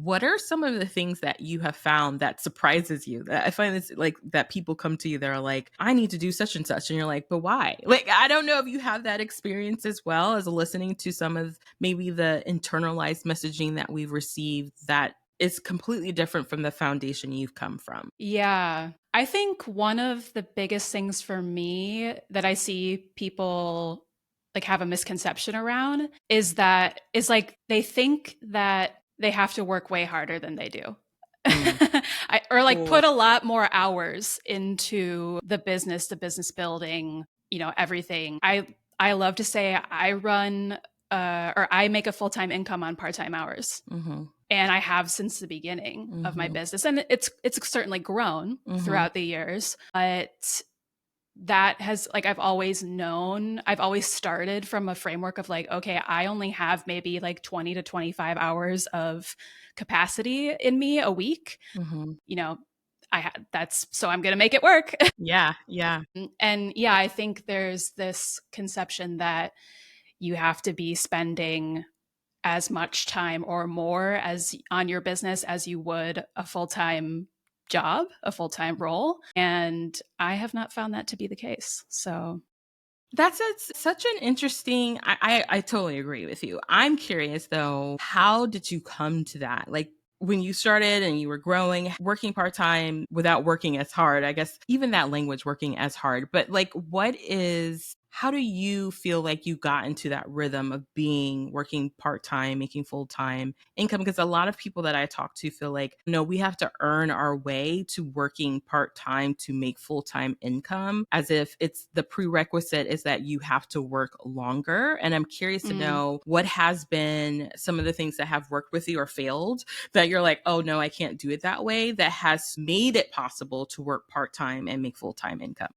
What are some of the things that you have found that surprises you? That I find this like that people come to you, they're like, I need to do such and such. And you're like, but why? Like, I don't know if you have that experience as well as listening to some of maybe the internalized messaging that we've received that is completely different from the foundation you've come from. Yeah. I think one of the biggest things for me that I see people like have a misconception around is like they think that they have to work way harder than they do. Mm. Or like Or put a lot more hours into the business building, everything. I love to say I run or I make a full-time income on part-time hours. mhm, And I have since the beginning of my mhm, business. And it's certainly grown mhm, throughout the years, but that has like I've always started from a framework of like, okay, I only have maybe like 20 to 25 hours of capacity in me a week. mhm. You know, I had that's so I'm going to make it work. Yeah, yeah. And yeah, I think there's this conception that you have to be spending as much time or more as on your business as you would a full-time job, a full-time role. And I have not found that to be the case. So, That's such an interesting I totally agree with you. I'm curious though, how did you come to that? Like when you started and you were growing, working part-time without working as hard, I guess even that language working as hard, but like how do you feel like you got into that rhythm of being working part-time, making full-time income? Because a lot of people that I talk to feel like, no, we have to earn our way to working part-time to make full-time income, as if it's the prerequisite is that you have to work longer. And I'm curious to mm, know what has been some of the things that have worked with you or failed that you're like, oh no, I can't do it that way, that has made it possible to work part-time and make full-time income.